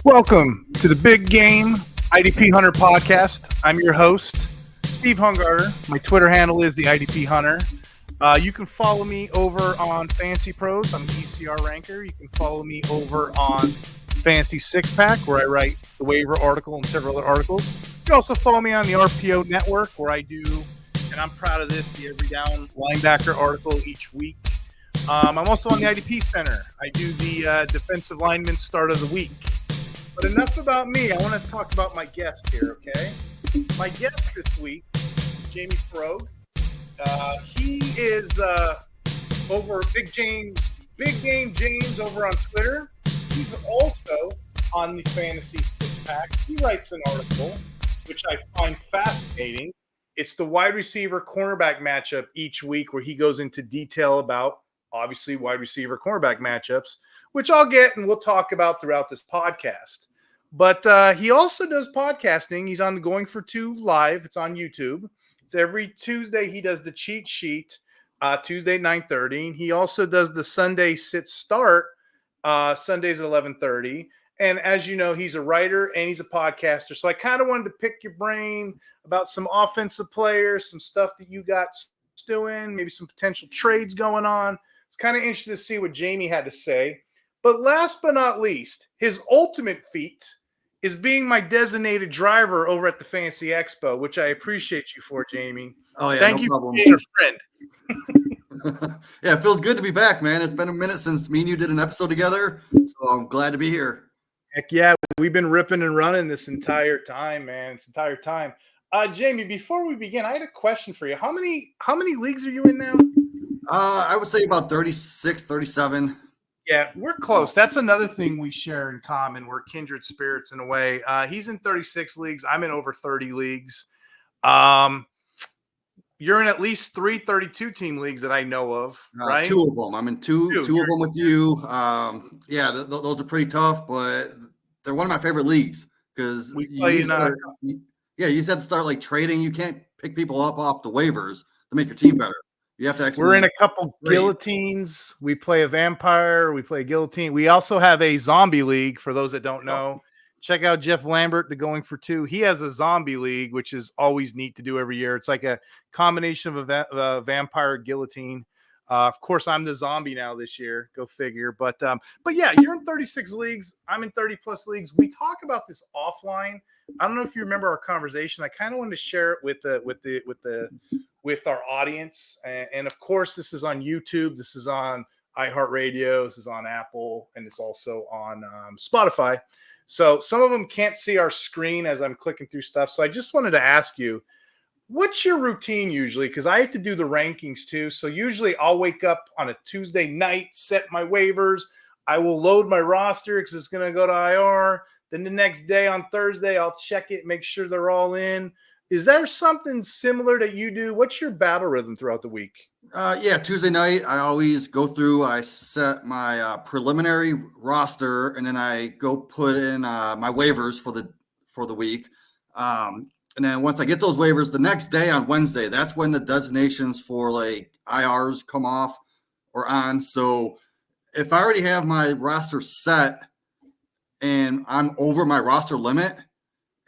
Welcome to the Big Game IDP Hunter podcast. I'm your host, Steve Hungarter. My Twitter handle is TheIDPCenter. You can follow me over on Fantasy Pros. I'm an ECR ranker. You can follow me over on Fantasy Six Pack, where I write the Waiver article and several other articles. You can also follow me on the RPO Network, where I do, and I'm proud of this, the Every Down Linebacker article each week. I'm also on the IDPCenter. I do the defensive lineman start of the week. But enough about me. I want to talk about my guest here, okay? My guest this week is Jamie Perog. He is over Big Game James over on Twitter. He's also on the Fantasy Six Pack. He writes an article, which I find fascinating. It's the wide receiver cornerback matchup each week, where he goes into detail about, obviously, wide receiver cornerback matchups, which I'll get and we'll talk about throughout this podcast. But he also does podcasting. He's on the Going for Two Live. It's on YouTube. It's every Tuesday. He does the cheat sheet, Tuesday at 9:30. He also does the Sunday sit start, Sundays at 11:30. And as you know, he's a writer and he's a podcaster. So I kind of wanted to pick your brain about some offensive players, some stuff that you got stewing, maybe some potential trades going on. It's kind of interesting to see what Jamie had to say. But last but not least, his ultimate feat is being my designated driver over at the Fantasy Expo, which I appreciate you for, Jamie. Oh, yeah, Thank no you problem. for being a friend. Yeah, it feels good to be back, man. It's been a minute since me and you did an episode together, so I'm glad to be here. Heck yeah, we've been ripping and running this entire time, man. Jamie, before we begin, I had a question for you. How many leagues are you in now? I would say about 36, 37. Yeah, we're close. That's another thing we share in common. We're kindred spirits in a way. He's in 36 leagues. I'm in over 30 leagues. You're in at least 3 32-team leagues that I know of, right? 2 of them. I'm in two of them with you. Those are pretty tough, but they're one of my favorite leagues because you just have to start like trading. You can't pick people up off the waivers to make your team better. You have to actually. We're in a couple guillotines. We play a vampire. We play a guillotine. We also have a zombie league. For those that don't know, check out Jeff Lambert, the Going for Two. He has a zombie league, which is always neat to do every year. It's like a combination of a vampire guillotine. Of course, I'm the zombie now this year. Go figure. But yeah, you're in 36 leagues. I'm in 30 plus leagues. We talk about this offline. I don't know if you remember our conversation. I kind of wanted to share it with our audience. And of course, this is on YouTube. This is on iHeartRadio. This is on Apple, and it's also on Spotify. So some of them can't see our screen as I'm clicking through stuff. So I just wanted to ask you, what's your routine usually? Because I have to do the rankings too. So usually I'll wake up on a Tuesday night, set my waivers. I will load my roster because it's going to go to IR. Then the next day on Thursday, I'll check it, make sure they're all in. Is there something similar that you do? What's your battle rhythm throughout the week? Tuesday night, I always go through, I set my preliminary roster, and then I go put in my waivers for the week. And then once I get those waivers, the next day on Wednesday, that's when the designations for like IRs come off or on. So if I already have my roster set and I'm over my roster limit,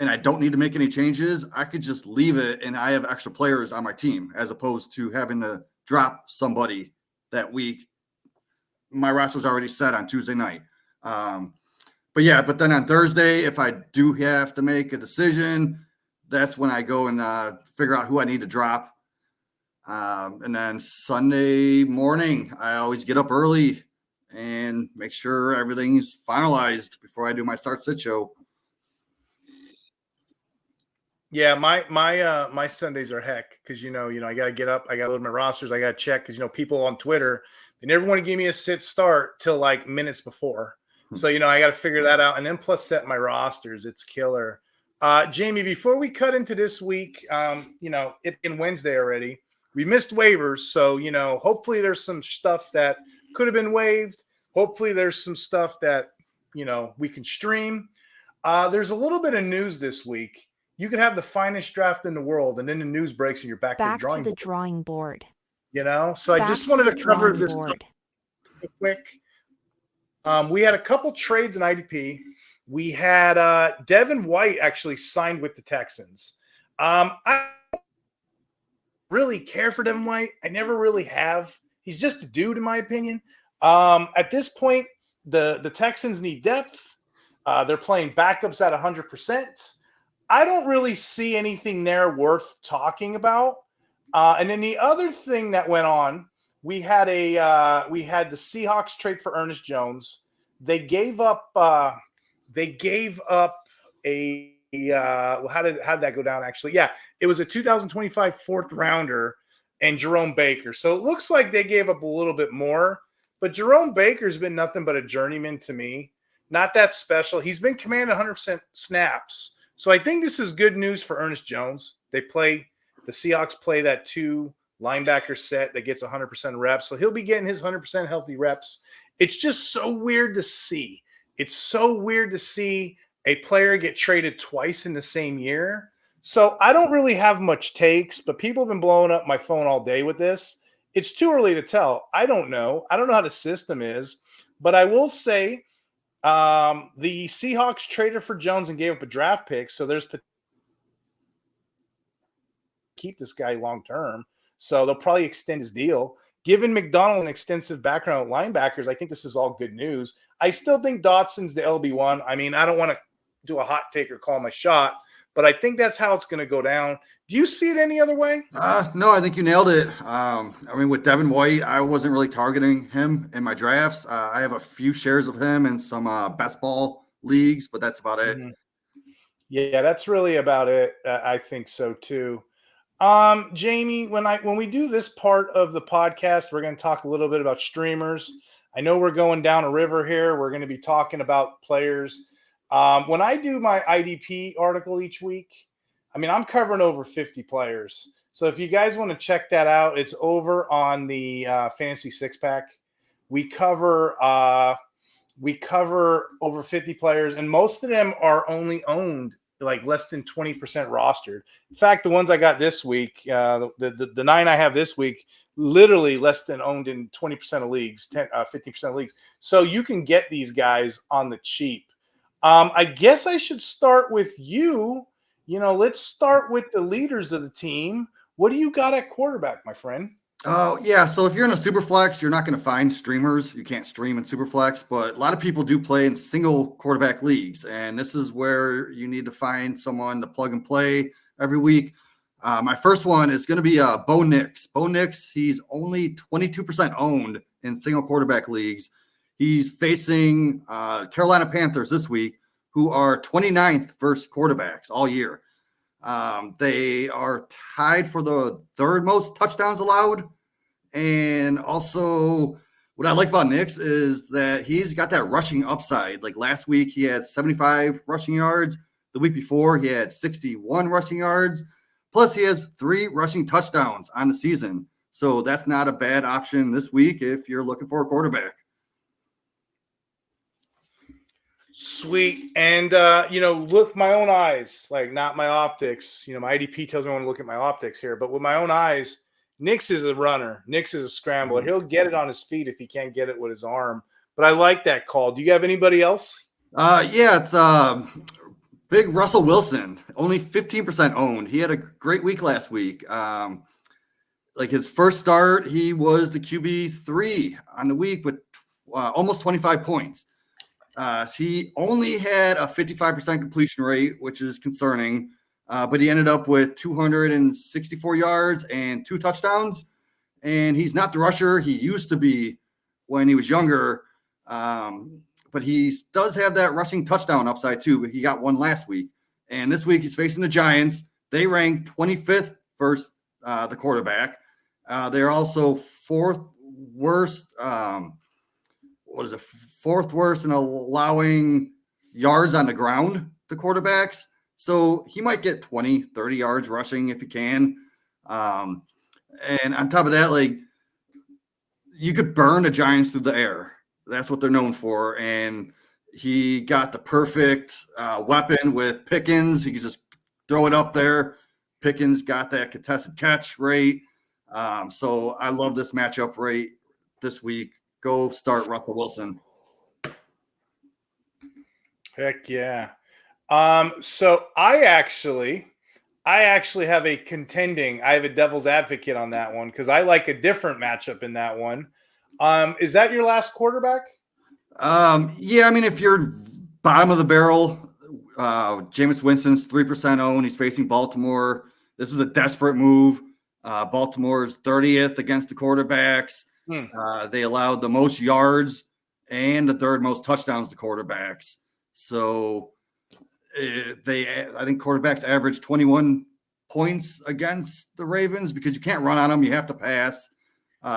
and I don't need to make any changes, I could just leave it and I have extra players on my team as opposed to having to drop somebody that week. My roster's already set on Tuesday night. But then on Thursday, if I do have to make a decision, that's when I go and figure out who I need to drop. And then Sunday morning, I always get up early and make sure everything's finalized before I do my start sit show. Yeah, my Sundays are heck because you know I gotta get up, I gotta load my rosters, I gotta check because people on Twitter, they never want to give me a sit start till like minutes before. So I gotta figure that out, and then plus set my rosters. It's killer. Jamie, before we cut into this week, it's been Wednesday already. We missed waivers, so hopefully there's some stuff that could have been waived. Hopefully there's some stuff that we can stream. There's a little bit of news this week. You could have the finest draft in the world, and then the news breaks and you're back to the drawing board. So I just wanted to cover this quick. We had a couple trades in IDP we had Devin White actually signed with the Texans. I don't really care for Devin White. I never really have. He's just a dude, in my opinion. At this point, the Texans need depth. They're playing backups at 100%. I don't really see anything there worth talking about. And then the other thing that went on, we had the Seahawks trade for Ernest Jones. They gave up a how did that go down actually? Yeah, it was a 2025 fourth rounder and Jerome Baker. So it looks like they gave up a little bit more, but Jerome Baker's been nothing but a journeyman to me. Not that special. He's been commanded 100% snaps. So I think this is good news for Ernest Jones. The Seahawks play that 2 linebacker set that gets 100% reps. So he'll be getting his 100% healthy reps. It's just so weird to see. It's so weird to see a player get traded twice in the same year. So I don't really have much takes, but people have been blowing up my phone all day with this. It's too early to tell. I don't know. I don't know how the system is, but I will say the Seahawks traded for Jones and gave up a draft pick. So there's keep this guy long term. So they'll probably extend his deal. Given McDonald an extensive background at linebackers, I think this is all good news. I still think Dodson's the LB1. I mean, I don't want to do a hot take or call my shot, but I think that's how it's going to go down. Do you see it any other way? No, I think you nailed it. I mean, with Devin White, I wasn't really targeting him in my drafts. I have a few shares of him in some best ball leagues, but that's about it. Mm-hmm. Yeah, that's really about it. I think so too. Jamie, when we do this part of the podcast, we're going to talk a little bit about streamers. I know we're going down a river here. We're going to be talking about players. When I do my IDP article each week, I mean, I'm covering over 50 players. So if you guys want to check that out, it's over on the Fantasy Six Pack. We cover over 50 players, and most of them are only owned like less than 20% rostered. In fact, the ones I got this week, the 9 I have this week, literally less than owned in 20% of leagues, 50% of leagues. So you can get these guys on the cheap. I guess I should start with you. Let's start with the leaders of the team. What do you got at quarterback, my friend? Oh, yeah. So if you're in a super flex, you're not going to find streamers. You can't stream in super flex, but a lot of people do play in single quarterback leagues. And this is where you need to find someone to plug and play every week. My first one is going to be Bo Nix. Bo Nix, he's only 22% owned in single quarterback leagues. He's facing Carolina Panthers this week, who are 29th versus quarterbacks all year. They are tied for the 3rd most touchdowns allowed. And also what I like about Nix is that he's got that rushing upside. Like last week, he had 75 rushing yards. The week before, he had 61 rushing yards. Plus, he has 3 rushing touchdowns on the season. So that's not a bad option this week if you're looking for a quarterback. Sweet. And, with my own eyes, like not my optics, my IDP tells me I want to look at my optics here, but with my own eyes, Nix is a runner. Nix is a scrambler. He'll get it on his feet if he can't get it with his arm. But I like that call. Do you have anybody else? Yeah, it's big Russell Wilson, only 15% owned. He had a great week last week. Like his first start, he was the QB3 on the week with almost 25 points. He only had a 55% completion rate, which is concerning, but he ended up with 264 yards and 2 touchdowns. And he's not the rusher he used to be when he was younger, but he does have that rushing touchdown upside too, but he got one last week. And this week he's facing the Giants. They ranked 25th versus the quarterback. They're also 4th worst. Fourth worst in allowing yards on the ground to quarterbacks. So he might get 20, 30 yards rushing if he can. And on top of that, like you could burn the Giants through the air. That's what they're known for. And he got the perfect weapon with Pickens. He could just throw it up there. Pickens got that contested catch rate. So I love this matchup rate this week. Go start Russell Wilson. Heck yeah. So I actually have a contending. I have a devil's advocate on that one because I like a different matchup in that one. Is that your last quarterback? Yeah, I mean, if you're bottom of the barrel, Jameis Winston's 3% owned. He's facing Baltimore. This is a desperate move. Baltimore's 30th against the quarterbacks. Hmm. They allowed the most yards and the third most touchdowns to quarterbacks. So I think quarterbacks average 21 points against the Ravens because you can't run on them. You have to pass.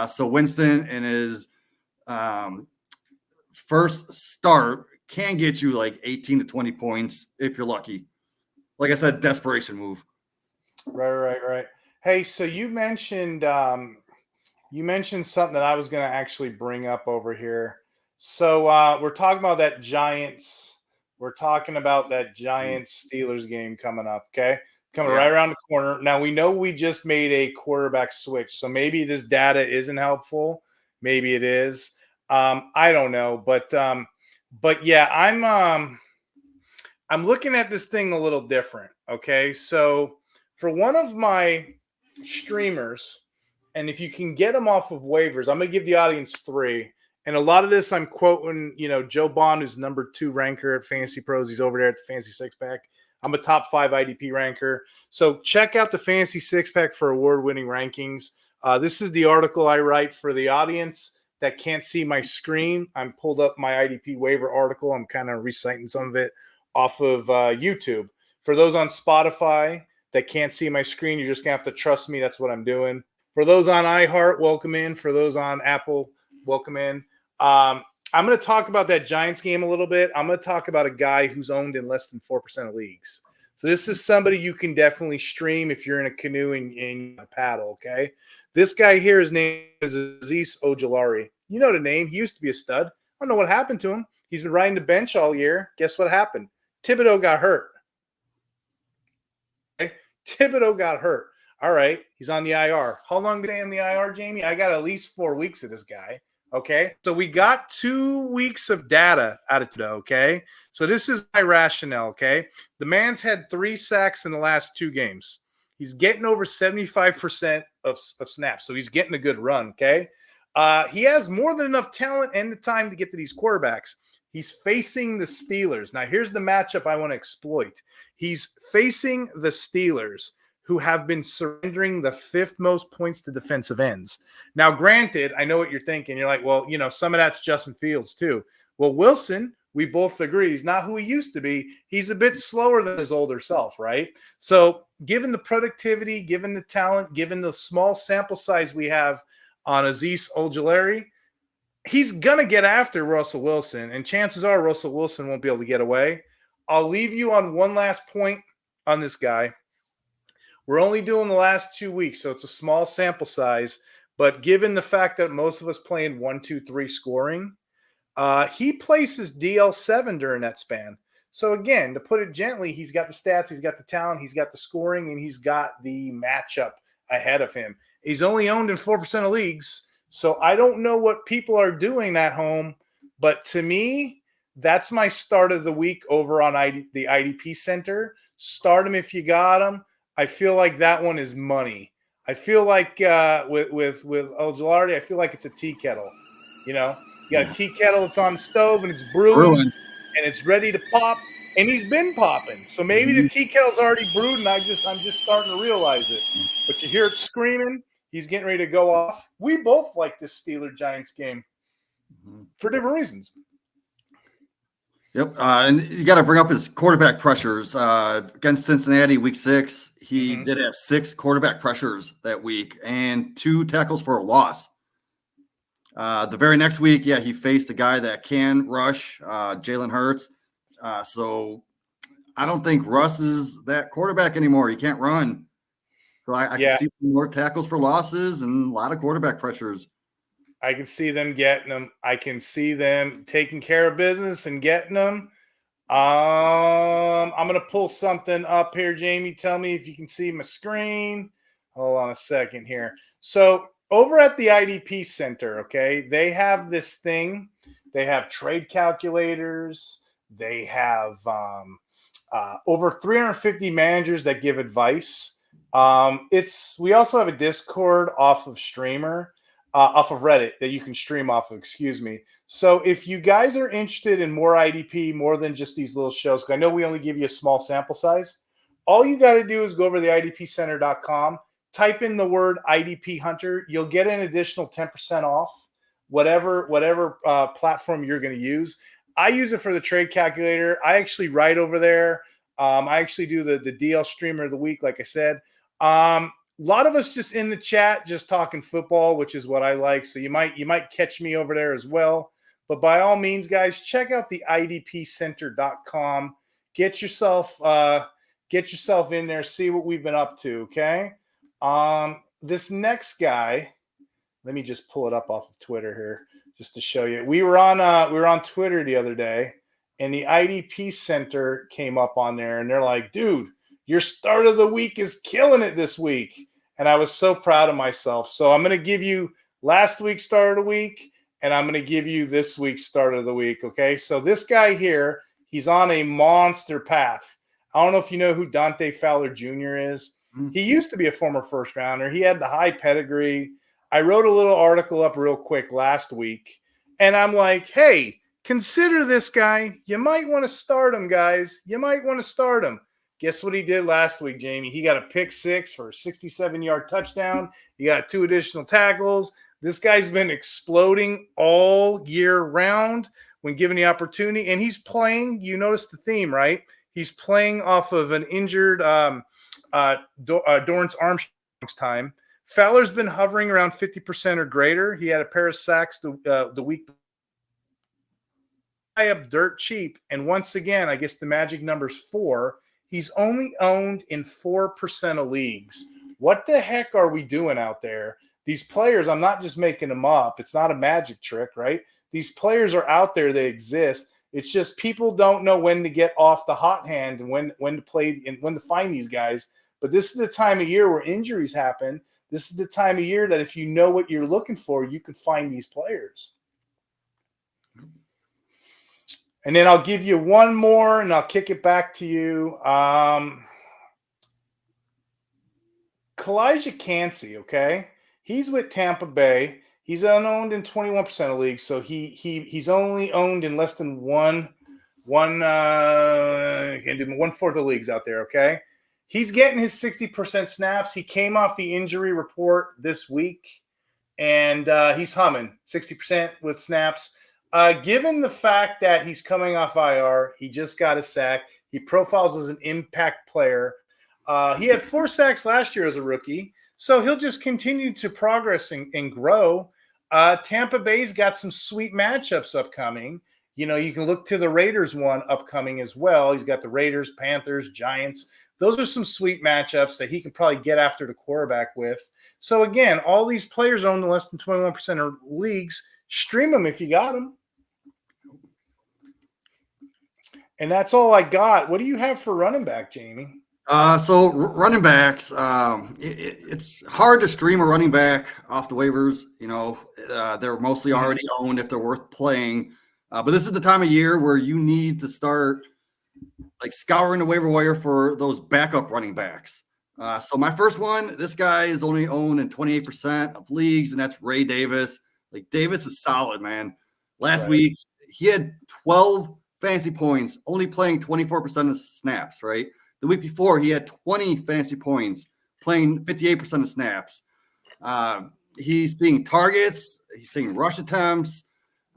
So Winston and his first start can get you like 18 to 20 points if you're lucky. Like I said, desperation move. Right. Hey, so you mentioned something that I was going to actually bring up over here. So we're talking about that Giants. We're talking about that Giants Steelers game coming up. Okay, coming Yeah. right around the corner. Now we know we just made a quarterback switch, so maybe this data isn't helpful. Maybe it is. I don't know, but yeah, I'm looking at this thing a little different. Okay, so for one of my streamers, and if you can get them off of waivers, I'm going to give the audience three. And a lot of this I'm quoting, Joe Bond, who's #2 ranker at Fantasy Pros. He's over there at the Fantasy Six Pack. I'm a top 5 IDP ranker. So check out the Fantasy Six Pack for award-winning rankings. This is the article I write for the audience that can't see my screen. I'm pulled up my IDP waiver article. I'm kind of reciting some of it off of YouTube. For those on Spotify that can't see my screen, you're just going to have to trust me. That's what I'm doing. For those on iHeart, welcome in. For those on Apple, welcome in. I'm going to talk about that Giants game a little bit. I'm going to talk about a guy who's owned in less than 4% of leagues. So this is somebody you can definitely stream if you're in a canoe and a paddle, okay? This guy here, his name is Azeez Ojulari. You know the name. He used to be a stud. I don't know what happened to him. He's been riding the bench all year. Guess what happened? Thibodeau got hurt. Okay? Thibodeau got hurt. All right. He's on the IR. How long did he stay on the IR, Jamie? I got at least 4 weeks of this guy. Okay. So we got 2 weeks of data out of Thibodeau. Okay. So this is my rationale. Okay. The man's had 3 sacks in the last 2 games. He's getting over 75% of snaps. So he's getting a good run. Okay. He has more than enough talent and the time to get to these quarterbacks. He's facing the Steelers. Now, here's the matchup I want to exploit. He's facing the Steelers, who have been surrendering the 5th most points to defensive ends. Now, granted, I know what you're thinking. You're like, well, some of that's Justin Fields too. Well, Wilson, we both agree, he's not who he used to be. He's a bit slower than his older self, right? So given the productivity, given the talent, given the small sample size we have on Azeez Ojulari, he's going to get after Russell Wilson, and chances are Russell Wilson won't be able to get away. I'll leave you on one last point on this guy. We're only doing the last 2 weeks, so it's a small sample size. But given the fact that most of us playing 1, 2, 3 scoring, he places DL7 during that span. So again, to put it gently, he's got the stats, he's got the talent, he's got the scoring, and he's got the matchup ahead of him. He's only owned in 4% of leagues. So I don't know what people are doing at home, but to me, that's my start of the week over on the IDPCenter. Start him if you got him. I feel like that one is money. I feel like with Ojulari, I feel like it's a tea kettle. You got a tea kettle that's on the stove and it's brewing and it's ready to pop. And he's been popping. So maybe the tea kettle's already brewed and I'm just starting to realize it. But you hear it screaming. He's getting ready to go off. We both like this Steelers-Giants game for different reasons. Yep. And you got to bring up his quarterback pressures. Against Cincinnati, week 6, he did have 6 quarterback pressures that week and 2 tackles for a loss. The very next week, he faced a guy that can rush, Jalen Hurts. So I don't think Russ is that quarterback anymore. He can't run. So I can see some more tackles for losses and a lot of quarterback pressures. I can see them getting them. I can see them taking care of business and getting them. I'm going to pull something up here, Jamie. Tell me if you can see my screen. Hold on a second here. So over at the IDP Center, okay, they have this thing. They have trade calculators. They have over 350 managers that give advice. We also have a Discord off of Reddit that you can stream off of, excuse me. So if you guys are interested in more IDP, more than just these little shows, 'cause I know we only give you a small sample size, all you got to do is go over to theIDPCenter.com, type in the word IDP Hunter. You'll get an additional 10% off whatever platform you're going to use. I use it for the trade calculator. I actually write over there. I actually do the DL streamer of the week, like I said. A lot of us just in the chat, just talking football, which is what I like. So you might catch me over there as well. But by all means, guys, check out the IDPcenter.com. Get yourself in there, see what we've been up to. Okay. This next guy, let me just pull it up off of Twitter here just to show you. We were on Twitter the other day, and the IDP Center came up on there, and they're like, dude, your start of the week is killing it this week. And I was so proud of myself. So I'm going to give you last week's start of the week, and I'm going to give you this week's start of the week. Okay. So this guy here, he's on a monster path. I don't know if you know who Dante Fowler Jr. is. He used to be a former first rounder. He had the high pedigree. I wrote a little article up real quick last week, and I'm like, hey, consider this guy. You might want to start him, guys. You might want to start him. Guess what he did last week, Jamie? He got a pick six for a 67-yard touchdown. He got 2 additional tackles. This guy's been exploding all year round when given the opportunity, and he's playing. You notice the theme, right? He's playing off of an injured Dorrance Armstrong's time. Fowler's been hovering around 50% or greater. He had a pair of sacks the week up dirt cheap. And once again, I guess the magic number's 4. He's only owned in 4% of leagues. What the heck are we doing out there? These players, I'm not just making them up. It's not a magic trick, right? These players are out there. They exist. It's just people don't know when to get off the hot hand and when to play and when to find these guys. But this is the time of year where injuries happen. This is the time of year that if you know what you're looking for, you could find these players. And then I'll give you one more, and I'll kick it back to you. Kalijah Cansey, okay? He's with Tampa Bay. He's unowned in 21% of leagues, so he's only owned in less than one fourth of leagues out there, okay? He's getting his 60% snaps. He came off the injury report this week, and he's humming 60% with snaps. Given the fact that he's coming off IR, he just got a sack. He profiles as an impact player. He had 4 sacks last year as a rookie, so he'll just continue to progress and grow. Tampa Bay's got some sweet matchups upcoming. You know, you can look to the Raiders one upcoming as well. He's got the Raiders, Panthers, Giants. Those are some sweet matchups that he can probably get after the quarterback with. So, again, all these players own less than 21% of leagues. Stream them if you got them. And that's all I got. What do you have for running back, Jamie? So running backs, it's hard to stream a running back off the waivers. You know, they're mostly already owned if they're worth playing. But this is the time of year where you need to start like scouring the waiver wire for those backup running backs. So my first one, this guy is only owned in 28% of leagues, and that's Ray Davis. Like, Davis is solid, man. Last week, he had 12 fantasy points, only playing 24% of snaps, right? The week before, he had 20 fantasy points, playing 58% of snaps. He's seeing targets. He's seeing rush attempts.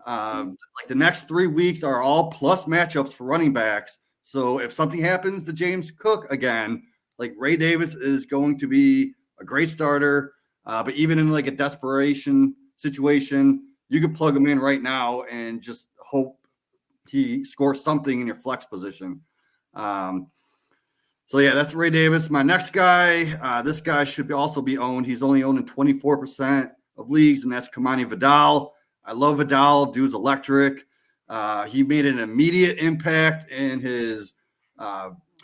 Like, the next 3 weeks are all plus matchups for running backs. So if something happens to James Cook again, like, Ray Davis is going to be a great starter. But even in like a desperation situation, you could plug him in right now and just hope he scores something in your flex position. So yeah, that's Ray Davis. My next guy, this guy should also be owned. He's only owned in 24% of leagues, and that's Kamani Vidal. I love Vidal. Dude's electric. He made an immediate impact in his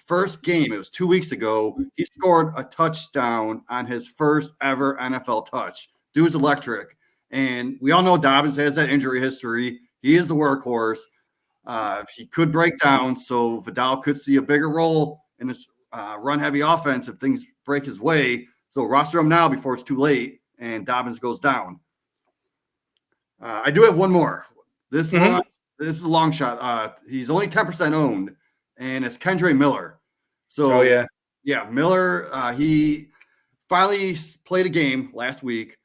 first game. It was 2 weeks ago. He scored a touchdown on his first ever NFL touch. Dude's electric. And we all know Dobbins has that injury history. He is the workhorse. He could break down, so Vidal could see a bigger role in this run-heavy offense if things break his way. So roster him now before it's too late and Dobbins goes down. I do have one more. This one, this is a long shot. He's only 10% owned, and it's Kendre Miller. So, yeah, Miller, he finally played a game last week.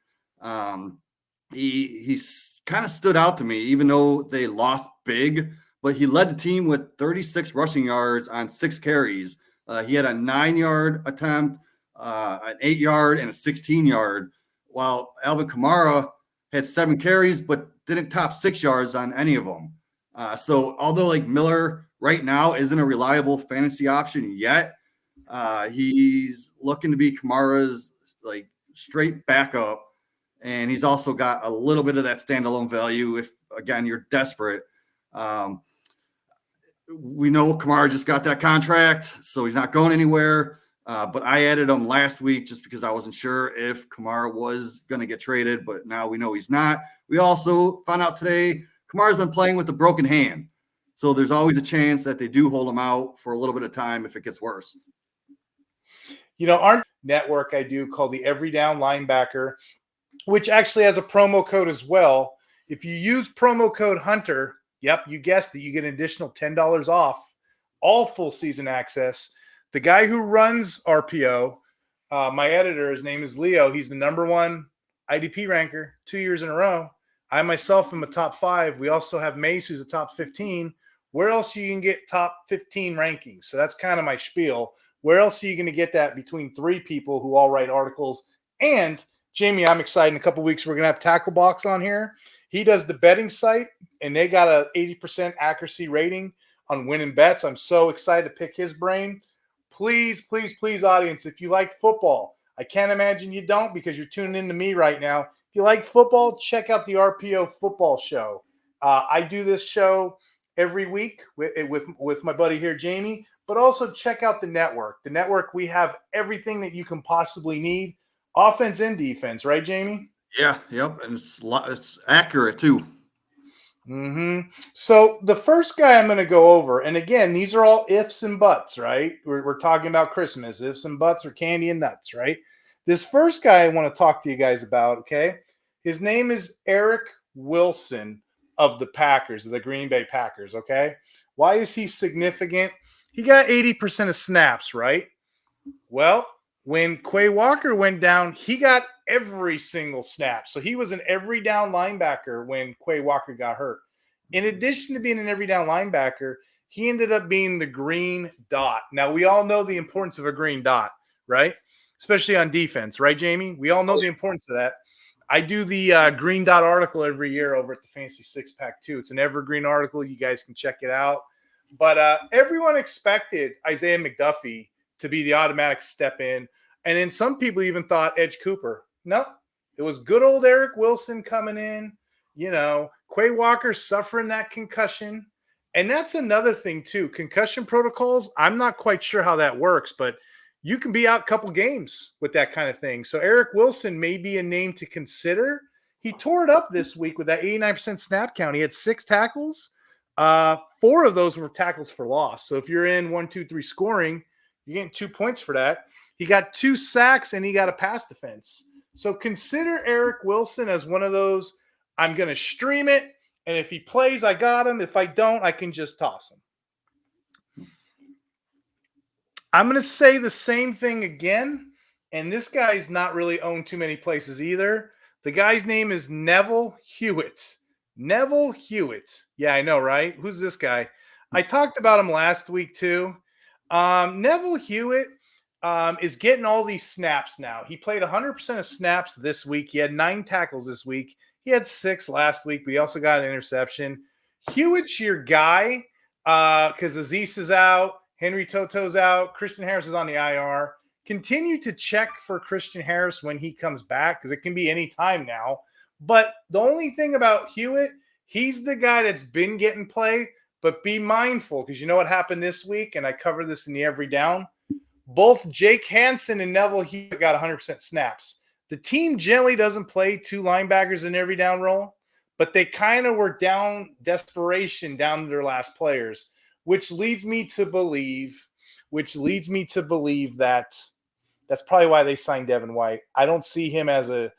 He kind of stood out to me, even though they lost big, but he led the team with 36 rushing yards on 6 carries. He had a 9-yard attempt, an 8-yard, and a 16-yard, while Alvin Kamara had 7 carries, but didn't top 6 yards on any of them. So although like Miller right now isn't a reliable fantasy option yet, he's looking to be Kamara's like straight backup. And he's also got a little bit of that standalone value if, again, you're desperate. We know Kamara just got that contract, so he's not going anywhere. But I added him last week just because I wasn't sure if Kamara was going to get traded, but now we know he's not. We also found out today Kamara's been playing with a broken hand. So there's always a chance that they do hold him out for a little bit of time if it gets worse. You know, our network I do called the Every Down Linebacker, which actually has a promo code as well. If you use promo code Hunter, yep, you guessed it, you get an additional $10 off all full season access. The guy who runs RPO, my editor, his name is Leo. He's the #1 IDP ranker 2 years in a row. I myself am a top 5. We also have Mace, who's a top 15. Where else you can get top 15 rankings? So that's kind of my spiel. Where else are you going to get that between 3 people who all write articles? And Jamie, I'm excited. In a couple of weeks, we're going to have Tackle Box on here. He does the betting site, and they got a 80% accuracy rating on winning bets. I'm so excited to pick his brain. Please, please, please, audience, if you like football, I can't imagine you don't because you're tuning in to me right now. If you like football, check out the RPO Football Show. I do this show every week with my buddy here, Jamie, but also check out the network. The network, we have everything that you can possibly need, offense and defense, right, Jamie? Yeah, yep, and it's accurate too. So the first guy I'm going to go over, and again, these are all ifs and buts, right? We're talking about Christmas, ifs and buts or candy and nuts, right? This first guy I want to talk to you guys about, okay? His name is Eric Wilson of the Packers, of the Green Bay Packers, okay? Why is he significant? He got 80% of snaps, right? Well, when Quay Walker went down, he got every single snap. So he was an every down linebacker when Quay Walker got hurt. In addition to being an every down linebacker, he ended up being the green dot. Now, we all know the importance of a green dot, right? Especially on defense, right, Jamie? We all know the importance of that. I do the green dot article every year over at the Fantasy Six Pack too. It's an evergreen article. You guys can check it out. But everyone expected Isaiah McDuffie to be the automatic step in. And then some people even thought Edge Cooper. No, it was good old Eric Wilson coming in. You know, Quay Walker suffering that concussion. And that's another thing, too. Concussion protocols, I'm not quite sure how that works, but you can be out a couple games with that kind of thing. So Eric Wilson may be a name to consider. He tore it up this week with that 89% snap count. He had 6 tackles. 4 of those were tackles for loss. So if you're in 1, 2, 3 scoring, you're getting 2 points for that. He got 2 sacks and he got a pass defense. So consider Eric Wilson as one of those, I'm going to stream it, and if he plays, I got him. If I don't, I can just toss him. I'm going to say the same thing again, and this guy's not really owned too many places either. The guy's name is Neville Hewitt. Neville Hewitt. Yeah, I know, right? Who's this guy? I talked about him last week too. Neville Hewitt is getting all these snaps now. He played 100% of snaps this week. He had 9 tackles this week. He had 6 last week, but he also got an interception. Hewitt's your guy because Aziz is out, Henry Toto's out, Christian Harris is on the IR. Continue to check for Christian Harris when he comes back because it can be any time now. But the only thing about Hewitt, he's the guy that's been getting play, but be mindful because you know what happened this week, and I cover this in the Every Down. Both Jake Hansen and Neville Hewitt got 100% snaps. The team generally doesn't play 2 linebackers in every down role, but they kind of were desperation down to their last players, which leads me to believe that that's probably why they signed Devin White. I don't see him as a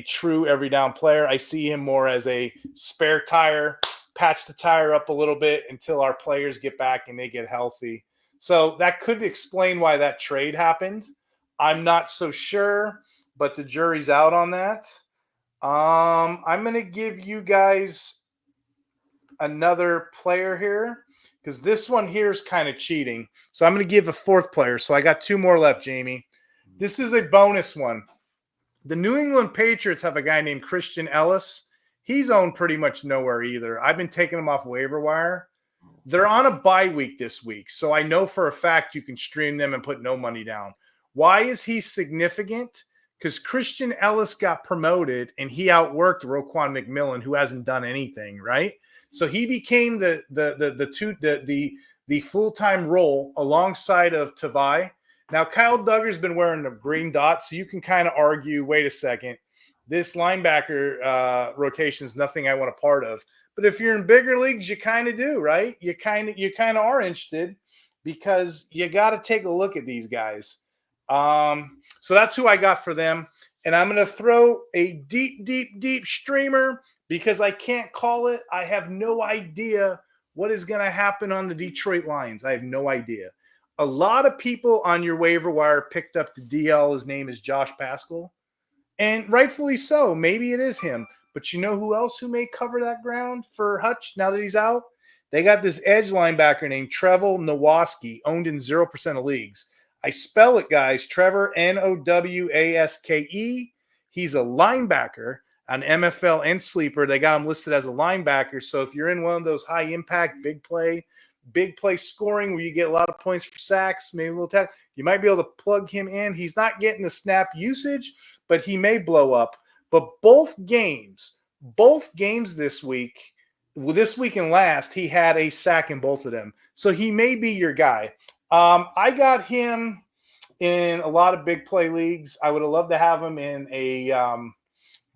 true every down player. I see him more as a spare tire, patch the tire up a little bit until our players get back and they get healthy. So that could explain why that trade happened. I'm not so sure, but the jury's out on that. I'm going to give you guys another player here because this one here is kind of cheating. So I'm going to give a fourth player. So I got two more left, Jamie. This is a bonus one. The New England Patriots have a guy named Christian Ellis. He's owned pretty much nowhere either. I've been taking him off waiver wire. They're on a bye week this week, so I know for a fact you can stream them and put no money down. Why is he significant? Because Christian Ellis got promoted and he outworked Roquan McMillan, who hasn't done anything, right? So he became the full-time role alongside of Tavai. Now, Kyle Duggar's been wearing a green dot, so you can kind of argue, wait a second, this linebacker rotation is nothing I want a part of. But if you're in bigger leagues, you kind of do, right? You kind of are interested because you got to take a look at these guys. So that's who I got for them. And I'm going to throw a deep streamer because I can't call it. I have no idea what is going to happen on the Detroit Lions. I have no idea. A lot of people on your waiver wire picked up the DL. His name is Josh Pascal. And rightfully so. Maybe it is him. But you know who else who may cover that ground for Hutch now that he's out? They got this edge linebacker named Trevor Nowaske, owned in 0% of leagues. I spell it, guys. Trevor, Nowaske. He's a linebacker on MFL and Sleeper. They got him listed as a linebacker. So if you're in one of those high-impact, big play scoring where you get a lot of points for sacks, maybe a little tackle, you might be able to plug him in. He's not getting the snap usage, but he may blow up. But both games this week and last, he had a sack in both of them. So he may be your guy. I got him in a lot of big play leagues. I would have loved to have him in a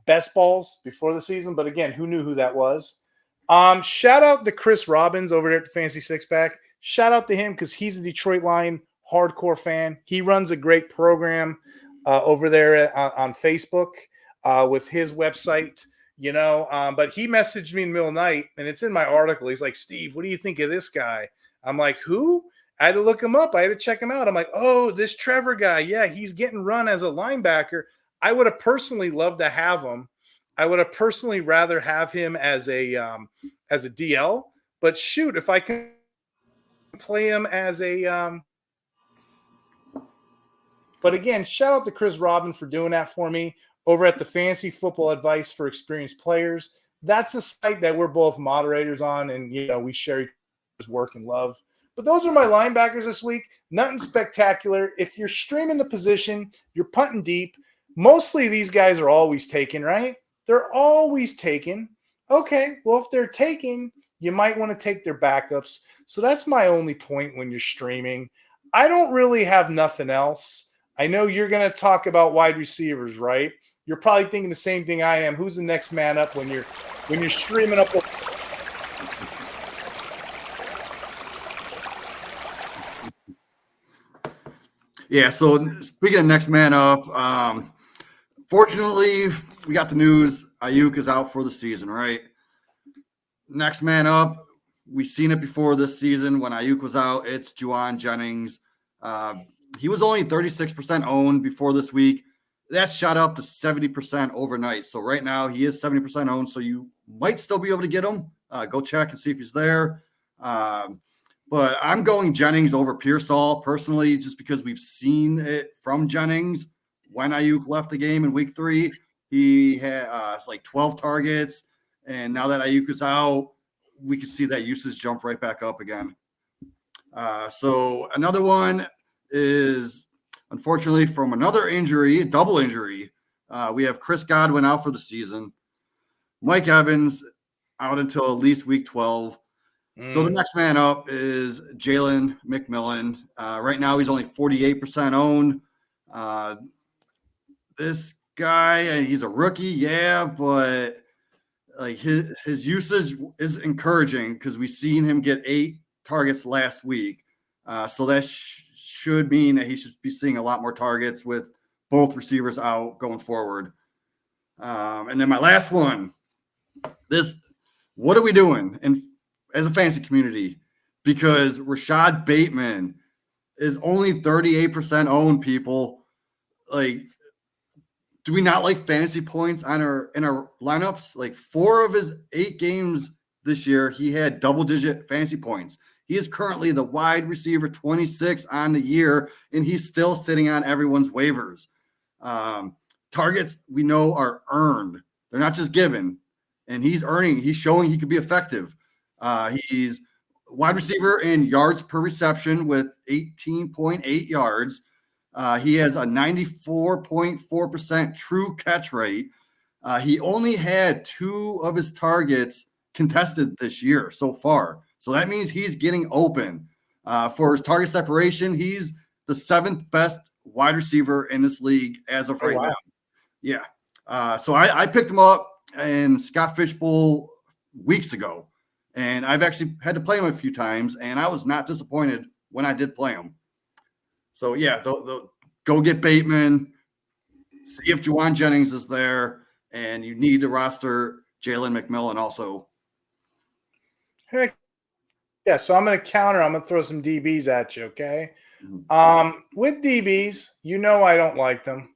best balls before the season. But again, who knew who that was? Shout out to Chris Robbins over there at the Fancy Six Pack. Shout out to him because he's a Detroit Lion hardcore fan. He runs a great program over there on Facebook with his website, but he messaged me in the middle of the night, and it's in my article. He's like, Steve, what do you think of this guy? I'm like, who? I had to look him up. I had to check him out. I'm like, oh, this Trevor guy. Yeah, he's getting run as a linebacker. I would have personally loved to have him. I would have personally rather have him as a DL. But shoot, if I can play him as a but again, shout out to Chris Robin for doing that for me over at the Fantasy Football Advice for Experienced Players. That's a site that we're both moderators on, and we share each other's work and love. But those are my linebackers this week. Nothing spectacular. If you're streaming the position, you're punting deep. Mostly these guys are always taken, right? They're always taken. Okay, well, if they're taken, you might want to take their backups. So that's my only point when you're streaming. I don't really have nothing else. I know you're going to talk about wide receivers, right? You're probably thinking the same thing I am. Who's the next man up when you're streaming up? Yeah, so speaking of next man up, fortunately, we got the news. Ayuk is out for the season, right? Next man up, we've seen it before this season. When Ayuk was out, it's Juwan Jennings. He was only 36% owned before this week. That's shot up to 70% overnight. So right now he is 70% owned. So you might still be able to get him. Go check and see if he's there. But I'm going Jennings over Pearsall personally, just because we've seen it from Jennings. When Ayuk left the game in week 3, he had like 12 targets. And now that Ayuk is out, we can see that usage jump right back up again. So another one is, unfortunately, from another injury, double injury. We have Chris Godwin out for the season. Mike Evans out until at least week 12. So the next man up is Jaylon McMillan. Right now, he's only 48% owned. This guy, he's a rookie, yeah, but like his usage is encouraging because we've seen him get 8 targets last week. So that should mean that he should be seeing a lot more targets with both receivers out going forward. And then my last one, what are we doing as a fantasy community? Because Rashad Bateman is only 38% owned, people. Like, do we not like fantasy points in our lineups? Like 4 of his 8 games this year, he had double-digit fantasy points. He is currently the wide receiver 26 on the year, and he's still sitting on everyone's waivers. Targets we know are earned. They're not just given. And he's showing he could be effective. He's wide receiver in yards per reception with 18.8 yards. He has a 94.4% true catch rate. He only had 2 of his targets contested this year so far. So that means he's getting open. For his target separation, he's the 7th best wide receiver in this league as of right now. Yeah. So I picked him up in Scott Fishbowl weeks ago, and I've actually had to play him a few times, and I was not disappointed when I did play him. So yeah, go get Bateman, see if Juwan Jennings is there, and you need to roster Jalen McMillan also. Heck yeah, so I'm going to counter. I'm going to throw some DBs at you, okay? With DBs, I don't like them.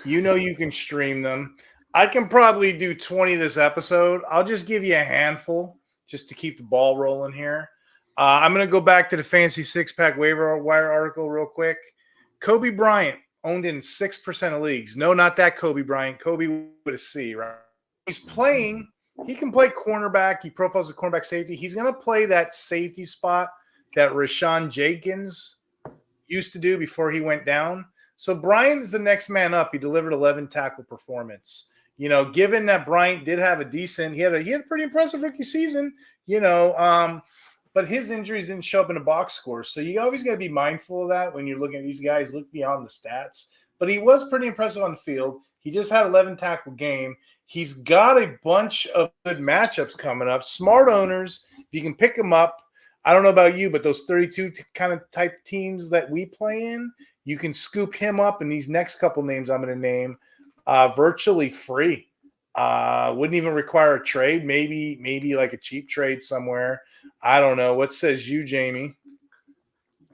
You can stream them. I can probably do 20 this episode. I'll just give you a handful just to keep the ball rolling here. I'm going to go back to the fancy 6-pack waiver wire article real quick. Kobe Bryant owned in 6% of leagues. No, not that Kobe Bryant. Kobe with a C, right? He's playing. He can play cornerback. He profiles a cornerback safety. He's going to play that safety spot that Rashawn Jenkins used to do before he went down. So Bryant is the next man up. He delivered 11 tackle performance. Given that Bryant did have he had a pretty impressive rookie season, but his injuries didn't show up in the box score. So you always got to be mindful of that when you're looking at these guys, look beyond the stats. But he was pretty impressive on the field. He just had 11 tackle game. He's got a bunch of good matchups coming up. Smart owners, you can pick him up. I don't know about you, but those 32 kind of type teams that we play in, you can scoop him up in these next couple names I'm going to name virtually free. Wouldn't even require a trade. Maybe like a cheap trade somewhere. I don't know. What says you, Jamie?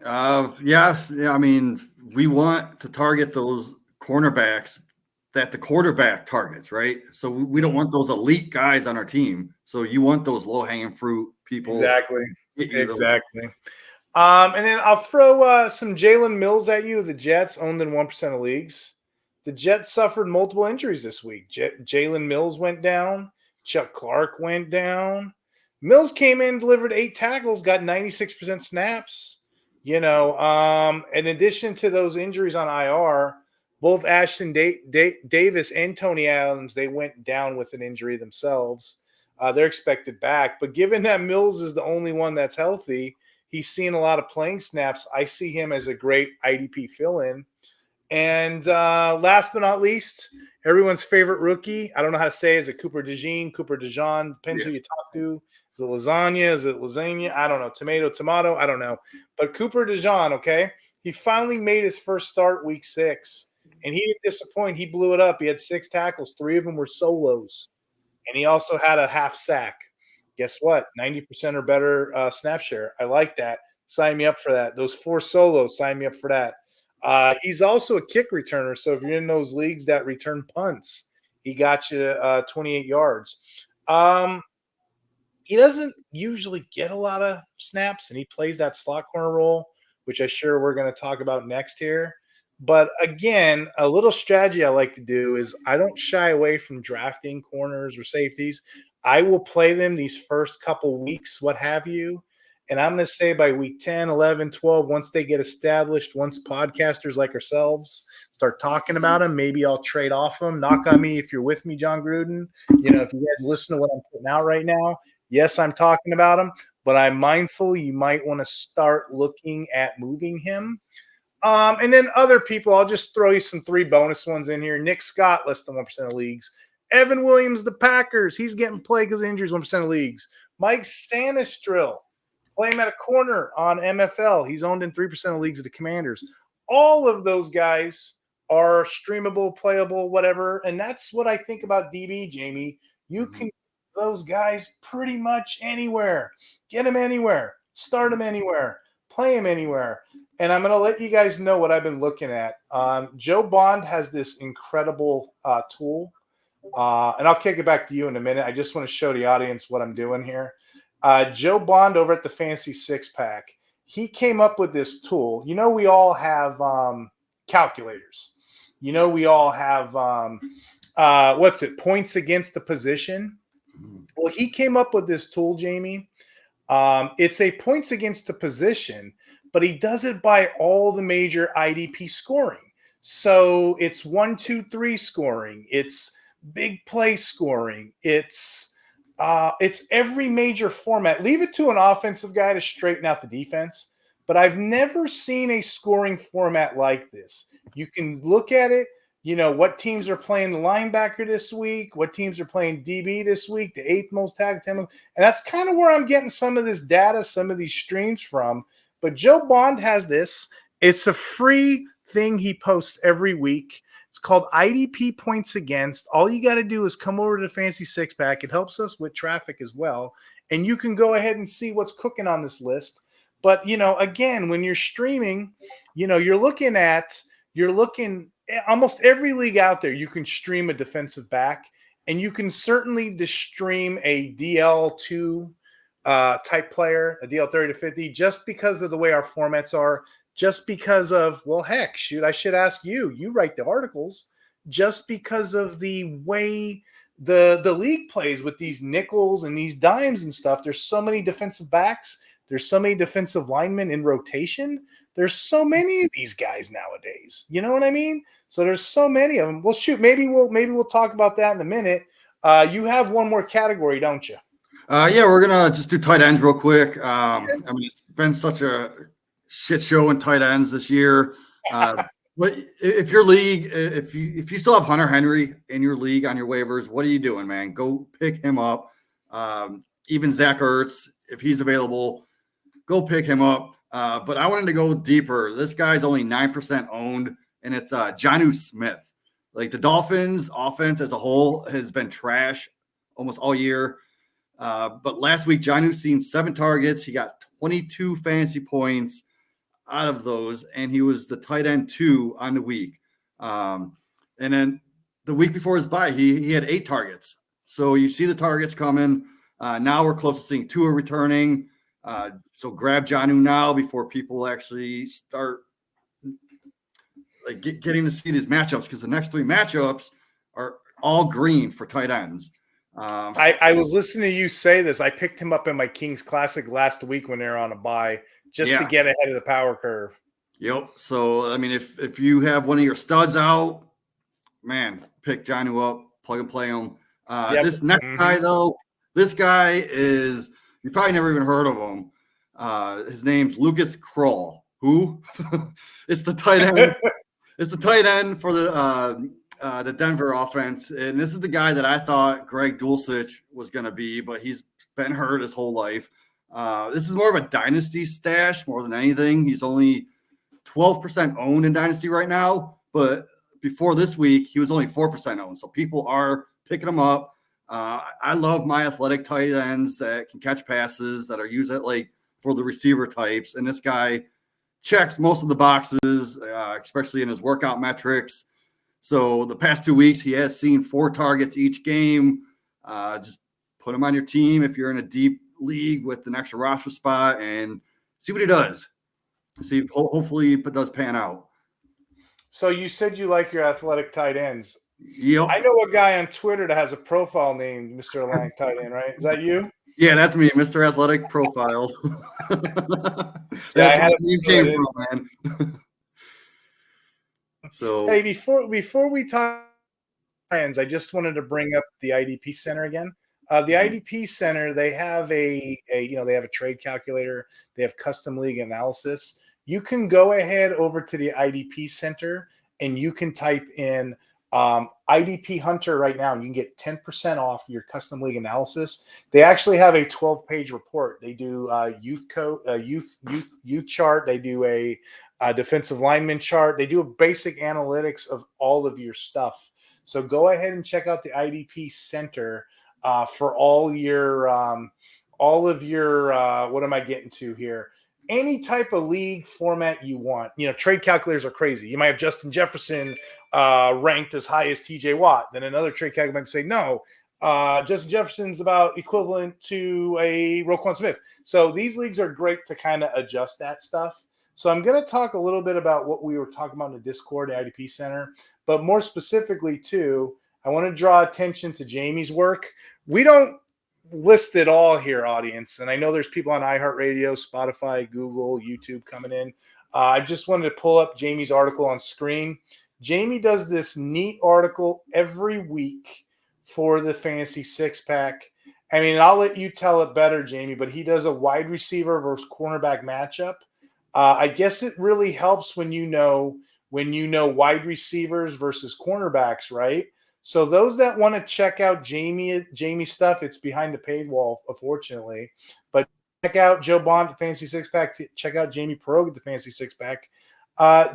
Yeah. I mean, we want to target those cornerbacks that the quarterback targets, right? So we don't want those elite guys on our team. So you want those low-hanging fruit people. Exactly. And then I'll throw some Jalen Mills at you. The Jets owned in 1% of leagues. The Jets suffered multiple injuries this week. Jalen Mills went down. Chuck Clark went down. Mills came in, delivered 8 tackles, got 96% snaps. In addition to those injuries on IR, both Ashton Davis and Tony Adams, they went down with an injury themselves. They're expected back. But given that Mills is the only one that's healthy, he's seeing a lot of playing snaps. I see him as a great IDP fill-in. And last but not least, everyone's favorite rookie. I don't know how to say it. Is it Cooper DeJean, Cooper DeJean? Depends who you talk to. Is it lasagna? Is it lasagna? I don't know. Tomato? I don't know. But Cooper DeJean, okay, he finally made his first start week 6. And he didn't disappoint. He blew it up. He had 6 tackles. 3 of them were solos. And he also had a half sack. Guess what? 90% or better snap share. I like that. Sign me up for that. Those 4 solos, sign me up for that. He's also a kick returner. So if you're in those leagues that return punts, he got you 28 yards. He doesn't usually get a lot of snaps, and he plays that slot corner role, which I'm sure we're going to talk about next here. But again, a little strategy I like to do is I don't shy away from drafting corners or safeties. I will play them these first couple weeks, what have you. And I'm going to say by week 10, 11, 12, once they get established, once podcasters like ourselves start talking about them, maybe I'll trade off them. Knock on me if you're with me, John Gruden. If you guys listen to what I'm putting out right now, yes, I'm talking about him, but I'm mindful you might want to start looking at moving him. And then other people, I'll just throw you some 3 bonus ones in here. Nick Scott, less than 1% of leagues. Evan Williams, the Packers. He's getting played because of injuries, 1% of leagues. Mike Sanistrill, play him at a corner on MFL. He's owned in 3% of leagues of the Commanders. All of those guys are streamable, playable, whatever. And that's what I think about DB, Jamie. You can get those guys pretty much anywhere. Get them anywhere. Start them anywhere. Play them anywhere. And I'm going to let you guys know what I've been looking at. Joe Bond has this incredible tool. And I'll kick it back to you in a minute. I just want to show the audience what I'm doing here. Joe Bond over at the Fancy Six Pack, he came up with this tool. You know, we all have calculators. You know, we all have points against the position. Well, he came up with this tool, Jamie. It's a points against the position, but he does it by all the major IDP scoring. So it's 1, 2, 3 scoring. It's big play scoring. It's every major format. Leave it to an offensive guy to straighten out the defense. But I've never seen a scoring format like this. You can look at it, you know, what teams are playing the linebacker this week, what teams are playing DB this week, the 8th most tagged, 10th most, and that's kind of where I'm getting some of this data, some of these streams from. But Joe Bond has this. It's a free thing he posts every week. It's called IDP Points Against. All you got to do is come over to the Fancy Six Pack. It helps us with traffic as well. And you can go ahead and see what's cooking on this list. But, you know, again, when you're streaming, you know, you're looking almost every league out there, you can stream a defensive back, and you can certainly stream a DL2 type player, a DL 30 to 50, just because of the way our formats are, just because of, well, heck, I should ask you. You write the articles. Just because of the way the league plays with these nickels and these dimes and stuff. There's so many defensive backs. There's so many defensive linemen in rotation. There's so many of these guys nowadays. You know what I mean? So there's so many of them. Well, shoot, maybe we'll talk about that in a minute. You have one more category, don't you? Yeah, we're gonna just do tight ends real quick. I mean, it's been such a shit show in tight ends this year. But if your league, if you still have Hunter Henry in your league on your waivers, what are you doing, man? Go pick him up. Even Zach Ertz, if he's available, go pick him up. But I wanted to go deeper. This guy's only 9% owned, and it's Jonnu Smith. Like, the Dolphins' offense as a whole has been trash almost all year. But last week, Jonnu's seen 7 targets. He got 22 fantasy points out of those, and he was the tight end 2 on the week. And then the week before his bye, he had 8 targets. So you see the targets coming. Now we're close to seeing Tua returning. So grab Jonnu now before people actually start like getting to see these matchups, because the next 3 matchups are all green for tight ends. I was listening to you say this. I picked him up in my Kings Classic last week when they were on a bye, just to get ahead of the power curve. Yep. So, I mean, if you have one of your studs out, man, pick Jonnu up, plug and play him. This next guy, though, this guy is, you probably never even heard of him. His name's Lucas Kroll. Who? It's the tight end. It's the tight end for the Denver offense. And this is the guy that I thought Greg Dulcich was going to be, but he's been hurt his whole life. This is more of a dynasty stash more than anything. He's only 12% owned in dynasty right now, but before this week, he was only 4% owned. So people are picking him up. I love my athletic tight ends that can catch passes, that are used at like for the receiver types. And this guy checks most of the boxes, especially in his workout metrics. So the past 2 weeks, he has seen 4 targets each game. Just put him on your team if you're in a deep league with an extra roster spot and see what he does. See, hopefully it does pan out. So you said you like your athletic tight ends. Yep. I know a guy on Twitter that has a profile named Mr. Lang Tight End, right? Is that you? Yeah, that's me, Mr. Athletic Profile. That's where the name came from, man. So, hey, before we talk friends, I just wanted to bring up the IDP Center again. The IDP Center, they have they have a trade calculator. They have custom league analysis. You can go ahead over to the IDP Center and you can type in IDP Hunter right now, you can get 10% off your custom league analysis. They actually have a 12-page report. They do youth chart. They do a defensive lineman chart. They do a basic analytics of all of your stuff. So go ahead and check out the IDP Center for all of your what am I getting to here? Any type of league format you want. Trade calculators are crazy. You might have Justin Jefferson ranked as high as TJ Watt. Then another trade calculator might say, no, Justin Jefferson's about equivalent to a Roquan Smith. So these leagues are great to kind of adjust that stuff. So I'm going to talk a little bit about what we were talking about in the Discord, the IDP Center, but more specifically too, I want to draw attention to Jamie's work. We don't list it all here, audience. And I know there's people on iHeartRadio, Spotify, Google, YouTube coming in. I just wanted to pull up Jamie's article on screen. Jamie does this neat article every week for the Fantasy Six Pack. I mean, I'll let you tell it better, Jamie, but he does a wide receiver versus cornerback matchup. I guess it really helps when you know wide receivers versus cornerbacks, right? So those that want to check out Jamie's stuff, it's behind the paywall, unfortunately. But check out Joe Bond at the Fantasy Six Pack. Check out Jamie Perog at the Fantasy Six Pack.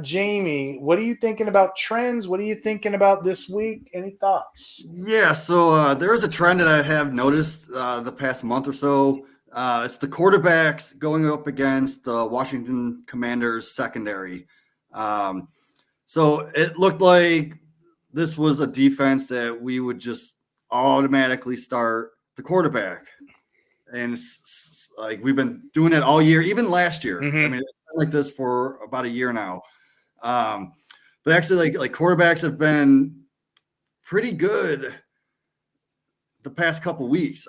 Jamie, what are you thinking about trends? What are you thinking about this week? Any thoughts? Yeah, so there is a trend that I have noticed the past month or so. It's the quarterbacks going up against the Washington Commanders secondary. So it looked like this was a defense that we would just automatically start the quarterback. And it's like we've been doing it all year, even last year. Mm-hmm. I mean, it's been like this for about a year now. But actually, like quarterbacks have been pretty good the past couple weeks.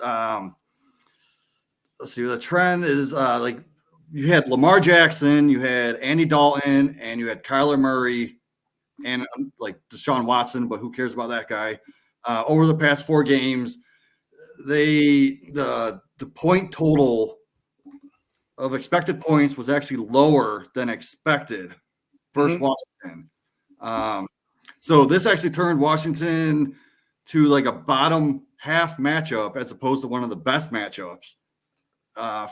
Let's see. The trend is like you had Lamar Jackson, you had Andy Dalton, and you had Kyler Murray, and like Deshaun Watson, but who cares about that guy? Over the past 4 games, the point total of expected points was actually lower than expected versus Washington. So this actually turned Washington to like a bottom half matchup as opposed to one of the best matchups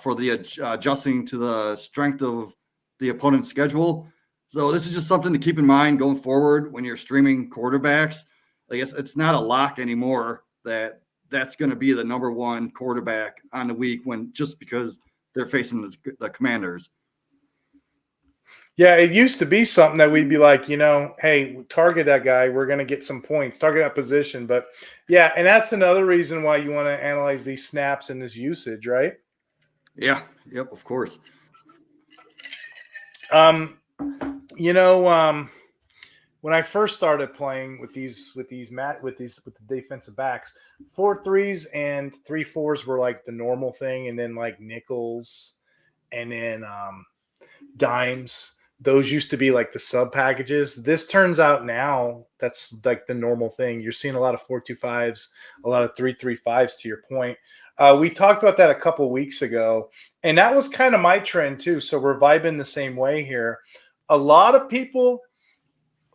for the adjusting to the strength of the opponent's schedule. So this is just something to keep in mind going forward when you're streaming quarterbacks. I guess it's not a lock anymore that that's going to be the number one quarterback on the week just because they're facing the Commanders. Yeah, it used to be something that we'd be like, hey, target that guy. We're going to get some points, target that position. But yeah, and that's another reason why you want to analyze these snaps and this usage, right? Yeah. Yep. Of course. When I first started playing with the defensive backs, 4-3s and 3-4s were like the normal thing, and then like nickels and then dimes. Those used to be like the sub packages. This turns out now that's like the normal thing. You're seeing a lot of 4-2-5s, a lot of 3-3-5s. To your point, we talked about that a couple weeks ago, and that was kind of my trend too. So we're vibing the same way here. A lot of people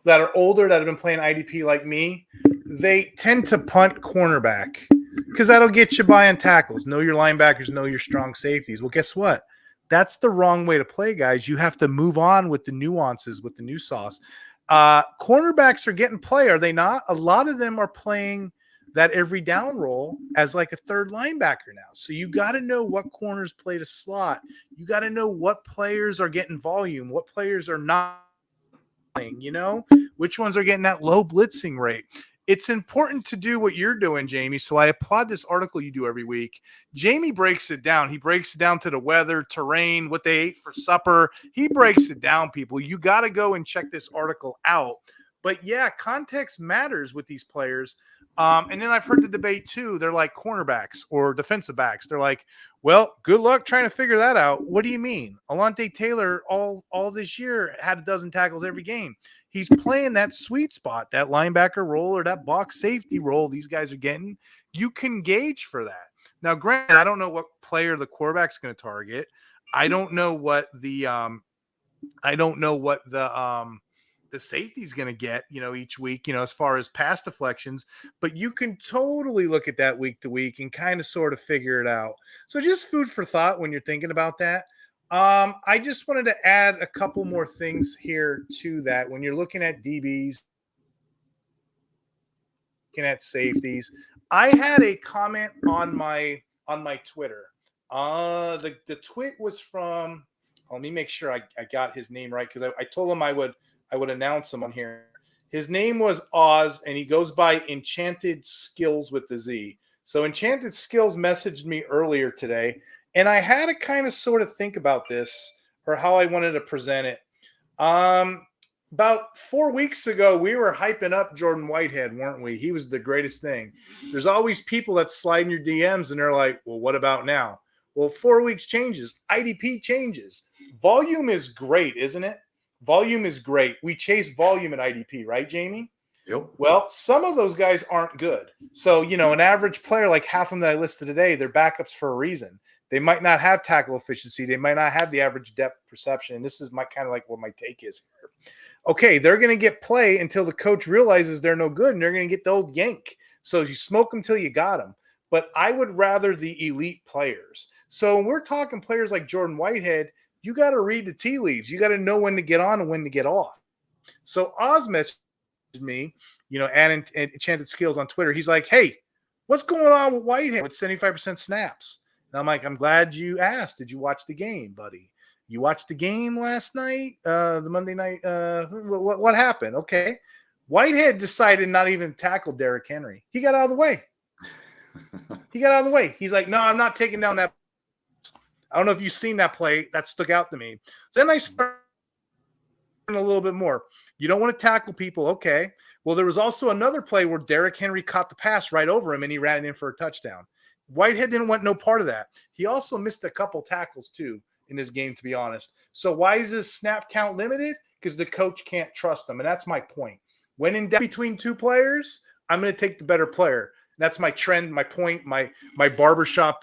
that are older that have been playing IDP like me, they tend to punt cornerback because that'll get you by on tackles. Know your linebackers, know your strong safeties. Well, guess what? That's the wrong way to play, guys. You have to move on with the nuances, with the new sauce. Cornerbacks are getting play, are they not? A lot of them are playing that every down role as like a third linebacker now. So you got to know what corners play to slot. You got to know what players are getting volume, what players are not. Which ones are getting that low blitzing rate. It's important to do what you're doing, Jamie. So I applaud this article you do every week. Jamie breaks it down. He breaks it down to the weather, terrain, what they ate for supper. He breaks it down, people. You got to go and check this article out. But yeah, context matters with these players. And then I've heard the debate too. They're like cornerbacks or defensive backs. They're like, well, good luck trying to figure that out. What do you mean? Alontae Taylor all this year had 12 tackles every game. He's playing that sweet spot, that linebacker role or that box safety role these guys are getting. You can gauge for that. Now, granted, I don't know what player the quarterback's going to target. I don't know what the the safety's going to get, each week, as far as pass deflections, but you can totally look at that week to week and kind of sort of figure it out. So just food for thought when you're thinking about that. I just wanted to add a couple more things here to that. When you're looking at DBs, looking at safeties, I had a comment on my Twitter. The tweet was from, let me make sure I got his name right, because I told him I would announce him on here. His name was Oz, and he goes by Enchanted Skills with the Z. So Enchanted Skills messaged me earlier today, and I had to kind of sort of think about this, or how I wanted to present it. About 4 weeks ago, we were hyping up Jordan Whitehead, weren't we? He was the greatest thing. There's always people that slide in your DMs, and they're like, well, what about now? Well, 4 weeks changes. IDP changes. Volume is great, isn't it? Volume is great. We chase volume at IDP, right, Jamie? Yep. Well, some of those guys aren't good. So, an average player, like half of them that I listed today, they're backups for a reason. They might not have tackle efficiency. They might not have the average depth perception. And this is my kind of like what my take is here. Okay, they're going to get play until the coach realizes they're no good, and they're going to get the old yank. So you smoke them till you got them. But I would rather the elite players. So when we're talking players like Jordan Whitehead, you got to read the tea leaves. You got to know when to get on and when to get off. So Oz messaged me, and Enchanted Skills on Twitter. He's like, hey, what's going on with Whitehead with 75% snaps? And I'm like, I'm glad you asked. Did you watch the game, buddy? You watched the game last night, the Monday night. What happened? Okay. Whitehead decided not even to tackle Derrick Henry. He got out of the way. He's like, no, I'm not taking down that. I don't know if you've seen that play. That stuck out to me. So then I started a little bit more. You don't want to tackle people. Okay. Well, there was also another play where Derrick Henry caught the pass right over him, and he ran in for a touchdown. Whitehead didn't want no part of that. He also missed a couple tackles too in this game, to be honest. So why is this snap count limited? Because the coach can't trust them. And that's my point. When in doubt between two players, I'm going to take the better player. That's my trend, my point, my barbershop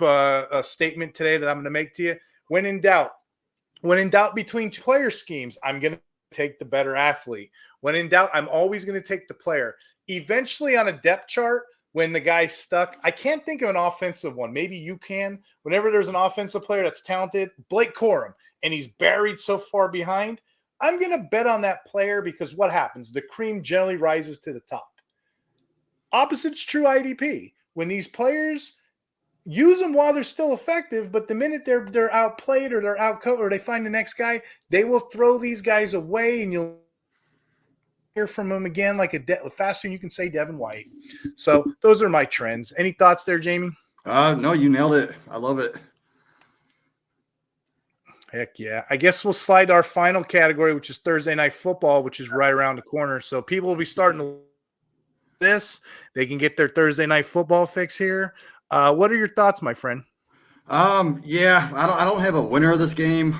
statement today that I'm going to make to you. When in doubt between two player schemes, I'm going to take the better athlete. When in doubt, I'm always going to take the player. Eventually on a depth chart, when the guy's stuck, I can't think of an offensive one. Maybe you can. Whenever there's an offensive player that's talented, Blake Corum, and he's buried so far behind, I'm going to bet on that player, because what happens? The cream generally rises to the top. Opposite's true IDP. When these players use them while they're still effective, but the minute they're outplayed or they're outcoached or they find the next guy, they will throw these guys away, and you'll hear from them again like faster than you can say Devin White. So those are my trends. Any thoughts there, Jamie? No, you nailed it. I love it. Heck yeah. I guess we'll slide to our final category, which is Thursday Night Football, which is right around the corner. So people will be starting to this. They can get their Thursday Night Football fix here. What are your thoughts, my friend? Yeah, I don't have a winner of this game.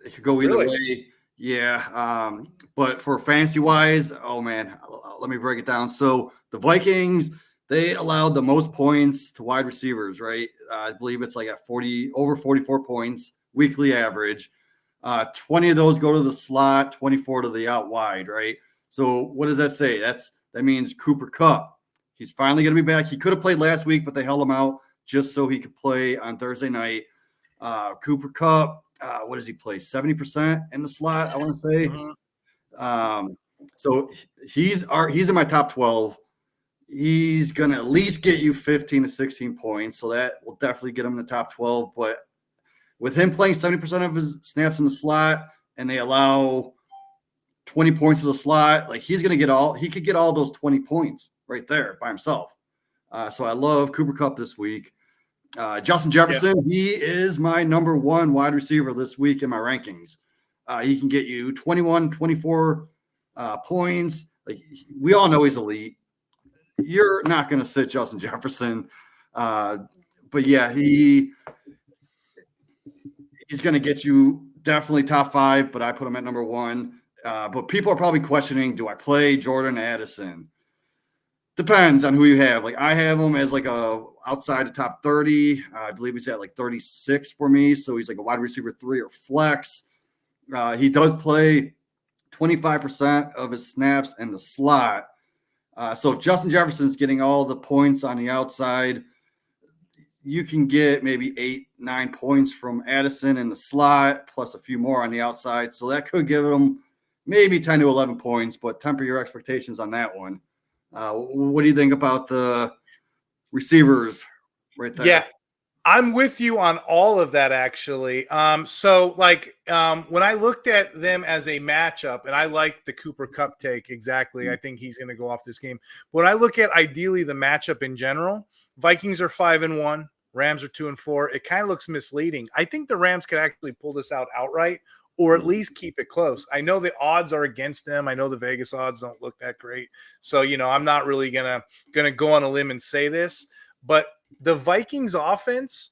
It could go either way. Yeah. But for fantasy wise, oh man, let me break it down. So the Vikings, they allowed the most points to wide receivers, right? I believe it's like at over 44 points weekly average. 20 of those go to the slot, 24 to the out wide, right? So what does that say? That means Cooper Kupp. He's finally going to be back. He could have played last week, but they held him out just so he could play on Thursday night. Cooper Kupp, what does he play? 70% in the slot, I want to say. Mm-hmm. So he's in my top 12. He's going to at least get you 15 to 16 points. So that will definitely get him in the top 12. But with him playing 70% of his snaps in the slot, and they allow 20 points to the slot, like he could get all those 20 points right there by himself. So I love Cooper Kupp this week. Justin Jefferson, He is my number one wide receiver this week in my rankings. He can get you 21, 24 points. Like we all know he's elite. You're not going to sit Justin Jefferson. But yeah, he's going to get you definitely top 5, but I put him at number 1. But people are probably questioning, do I play Jordan Addison? Depends on who you have. Like I have him as like outside the top 30. I believe he's at like 36 for me. So he's like a wide receiver 3 or flex. He does play 25% of his snaps in the slot. So if Justin Jefferson's getting all the points on the outside, you can get maybe 8-9 points from Addison in the slot, plus a few more on the outside. So that could give them maybe 10 to 11 points, but temper your expectations on that one. What do you think about the receivers right there? Yeah, I'm with you on all of that, actually. So when I looked at them as a matchup, and I like the Cooper Kupp take exactly. I think he's going to go off this game. But when I look at ideally the matchup in general, Vikings are 5-1, Rams are 2-4. It kind of looks misleading. I think the Rams could actually pull this out outright, or at least keep it close. I know the odds are against them. I know the Vegas odds don't look that great. So, I'm not really gonna go on a limb and say this, but the Vikings offense,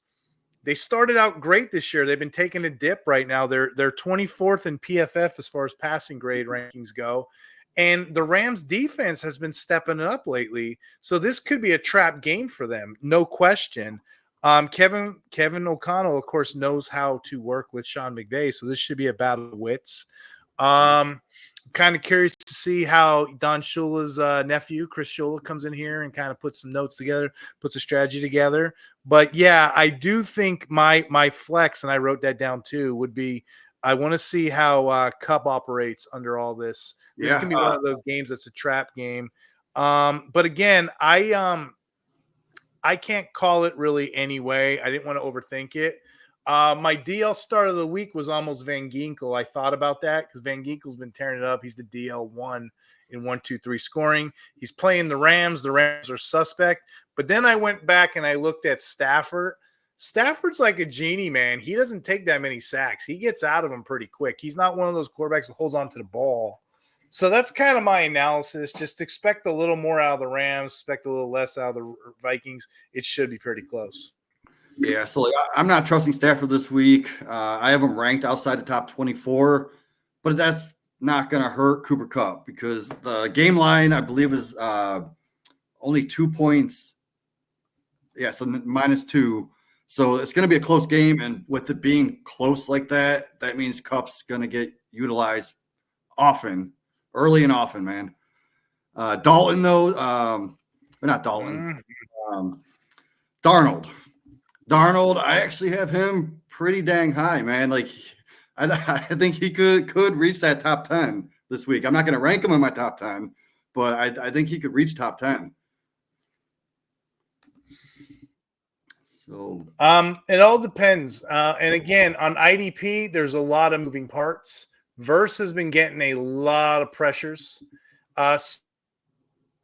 they started out great this year. They've been taking a dip right now. They're 24th in PFF as far as passing grade rankings go. And the Rams defense has been stepping it up lately. So this could be a trap game for them. No question. Kevin O'Connell, of course, knows how to work with Sean McVay. So this should be a battle of wits. Kind of curious to see how Don Shula's nephew, Chris Shula, comes in here and kind of puts some notes together, puts a strategy together. But yeah, I do think my flex, and I wrote that down too, would be I want to see how Kupp operates under all this. This can be one of those games that's a trap game. But again, I can't call it really anyway. I didn't want to overthink it. My DL start of the week was almost Van Ginkel. I thought about that because Van Ginkel's been tearing it up. He's the DL1 in 1-2-3 scoring. He's playing the Rams. The Rams are suspect. But then I went back and I looked at Stafford. Stafford's like a genie, man. He doesn't take that many sacks. He gets out of them pretty quick. He's not one of those quarterbacks that holds on to the ball. So that's kind of my analysis. Just expect a little more out of the Rams, expect a little less out of the Vikings. It should be pretty close. Yeah, so I'm not trusting Stafford this week. I have him ranked outside the top 24, but that's not going to hurt Cooper Kupp because the game line, I believe, is only 2 points. Yeah, so -2. So it's going to be a close game, and with it being close like that, that means Kupp's going to get utilized often, early and often, man. Dalton, though, not Dalton. Darnold, I actually have him pretty dang high, man. Like, I think he could reach that top 10 this week. I'm not going to rank him in my top 10, but I think he could reach top 10. So, it all depends. And again, on IDP, there's a lot of moving parts. Verse has been getting a lot of pressures.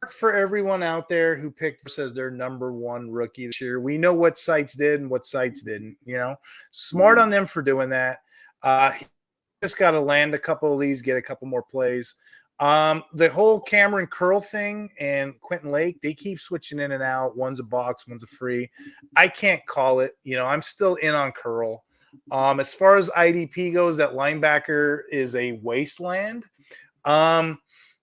For everyone out there who picked Verse as their number one rookie this year, we know what sites did and what sites didn't. Smart on them for doing that. He just got to land a couple of these, get a couple more plays. The whole Cameron Curl thing and Quentin Lake, they keep switching in and out. One's a box, one's a free. I can't call it. I'm still in on Curl. As far as IDP goes, that linebacker is a wasteland.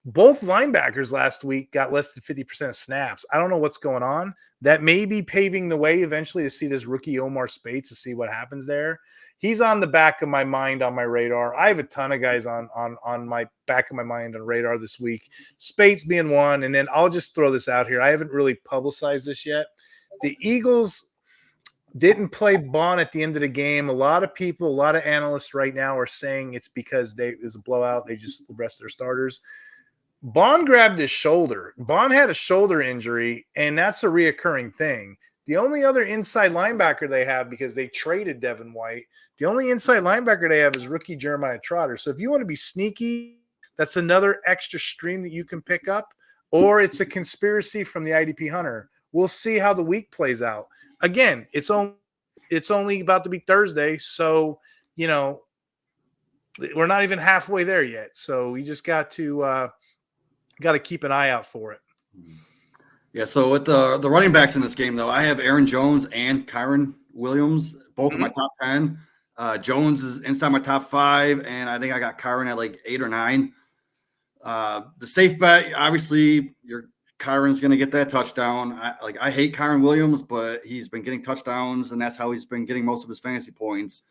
Both linebackers last week got less than 50% of snaps. I don't know what's going on. That may be paving the way eventually to see this rookie Omar Speights to see what happens there. He's on the back of my mind on my radar. I have a ton of guys on my back of my mind on radar this week. Speights being one, and then I'll just throw this out here. I haven't really publicized this yet. The Eagles didn't play Bond at the end of the game. A lot of people, a lot of analysts right now are saying it's because it was a blowout. They just rested their starters. Bond grabbed his shoulder. Bond had a shoulder injury, and that's a reoccurring thing. The only other inside linebacker they have, because they traded Devin White, the only inside linebacker they have is rookie Jeremiah Trotter. So if you want to be sneaky, that's another extra stream that you can pick up, or it's a conspiracy from the IDP Hunter. We'll see how the week plays out. Again, it's only about to be Thursday, so, we're not even halfway there yet. So we just got to keep an eye out for it. Yeah, so with the running backs in this game, though, I have Aaron Jones and Kyron Williams, both in my top 10. Jones is inside my top 5, and I think I got Kyron at like 8 or 9. The safe bet, obviously, Kyron's going to get that touchdown. I hate Kyron Williams, but he's been getting touchdowns, and that's how he's been getting most of his fantasy points.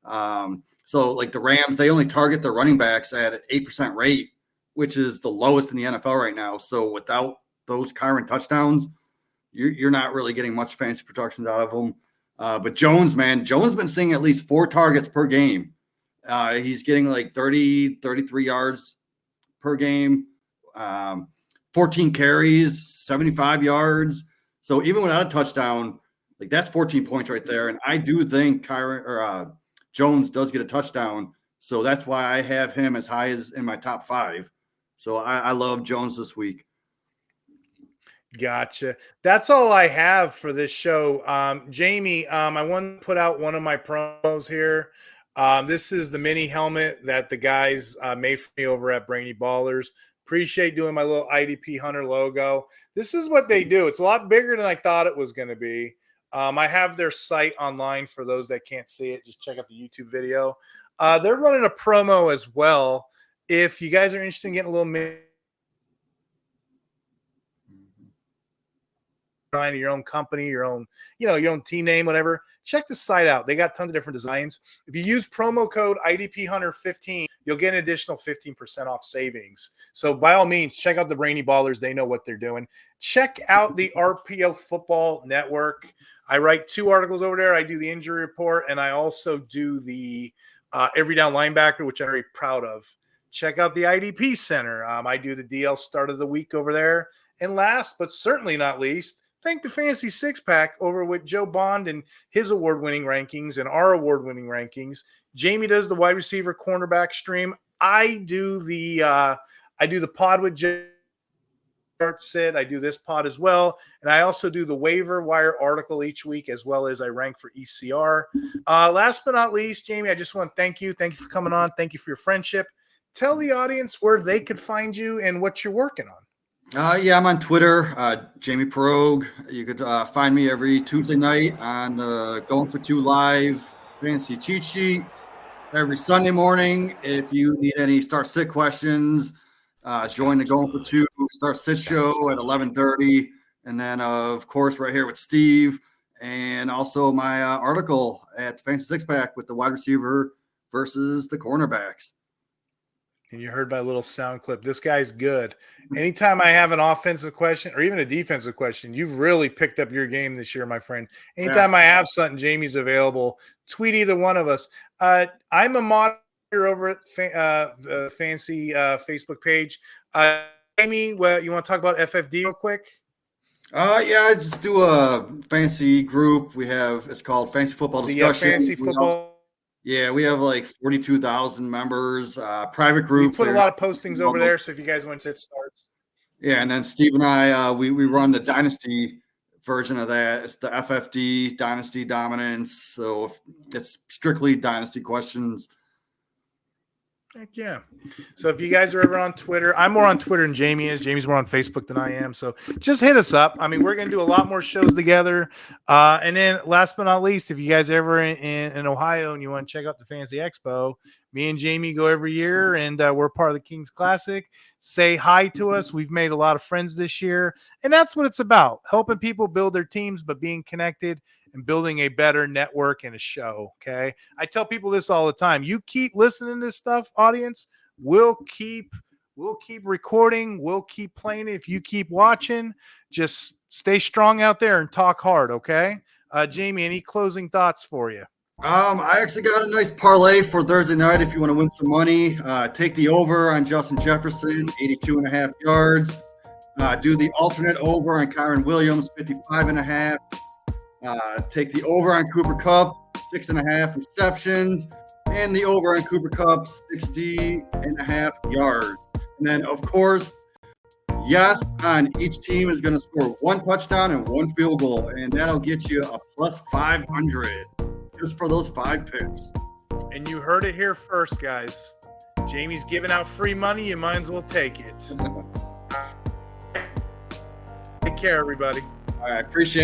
So like the Rams, they only target their running backs at an 8% rate, which is the lowest in the NFL right now. So without those Kyren touchdowns, you're not really getting much fancy productions out of them. But Jones, man, Jones been seeing at least 4 targets per game. He's getting like 30, 33 yards per game, 14 carries, 75 yards. So even without a touchdown, like that's 14 points right there. And I do think Jones does get a touchdown. So that's why I have him as high as in my top 5. So I love Jones this week. Gotcha. That's all I have for this show. Jamie, I want to put out one of my promos here. This is the mini helmet that the guys made for me over at Brainy Ballers. Appreciate doing my little IDP Hunter logo. This is what they do. It's a lot bigger than I thought it was going to be. I have their site online for those that can't see it. Just check out the YouTube video. They're running a promo as well. If you guys are interested in getting a little your own company, your own team name, whatever, check the site out. They got tons of different designs. If you use promo code IDP Hunter 15, you'll get an additional 15% off savings. So by all means, check out the Brainy Ballers. They know what they're doing. Check out the RPO Football Network. I write 2 articles over there. I do the injury report, and I also do the every down linebacker, which I'm very proud of. Check out the IDP Center. I do the DL start of the week over there. And last but certainly not least, thank the Fantasy Six Pack over with Joe Bond and his award-winning rankings and our award-winning rankings. Jamie does the wide receiver cornerback stream. I do the pod with Joe. Sid. I do this pod as well, and I also do the waiver wire article each week, as well as I rank for ECR. Last but not least, Jamie, I just want to thank you. Thank you for coming on. Thank you for your friendship. Tell the audience where they could find you and what you're working on. Yeah, I'm on Twitter, Jamie Perog. You could find me every Tuesday night on Going for Two Live Fantasy Cheat Sheet. Every Sunday morning, if you need any start-sit questions, join the Going for Two start-sit show at 11:30. And then, of course, right here with Steve, and also my article at the Fantasy Six Pack with the wide receiver versus the cornerbacks. And you heard my little sound clip. This guy's good. Anytime I have an offensive question or even a defensive question, you've really picked up your game this year, my friend. Anytime I have something, Jamie's available. Tweet either one of us. I'm a moderator over at the Fancy Facebook page. Jamie, you want to talk about FFD real quick? Yeah, I just do a fancy group. It's called Fancy Football Discussion. Fancy Football. Yeah, we have like 42,000 members, private groups. We put a lot of postings over there, so if you guys want to hit starts. Yeah, and then Steve and I, we run the Dynasty version of that. It's the FFD, Dynasty Dominance. So it's strictly Dynasty questions. Heck yeah. So if you guys are ever on Twitter, I'm more on Twitter than Jamie is. Jamie's more on Facebook than I am. So just hit us up. I mean, we're going to do a lot more shows together. And then last but not least, if you guys are ever in Ohio and you want to check out the Fantasy Expo, me and Jamie go every year, and we're part of the Kings Classic. Say hi to us. We've made a lot of friends this year, and that's what it's about, helping people build their teams, but being connected and building a better network and a show, okay? I tell people this all the time. You keep listening to this stuff, audience, we'll keep recording, we'll keep playing it. If you keep watching, just stay strong out there and talk hard, okay? Jamie, any closing thoughts for you? I actually got a nice parlay for Thursday night if you want to win some money. Take the over on Justin Jefferson, 82.5 yards. Do the alternate over on Kyren Williams, 55.5. Take the over on Cooper Kupp, 6.5 receptions. And the over on Cooper Kupp, 60.5 yards. And then, of course, yes, on each team is going to score 1 touchdown and 1 field goal. And that'll get you a plus 500. Just for those 5 picks. And you heard it here first, guys. Jamie's giving out free money. You might as well take it. Take care, everybody. All right, appreciate it.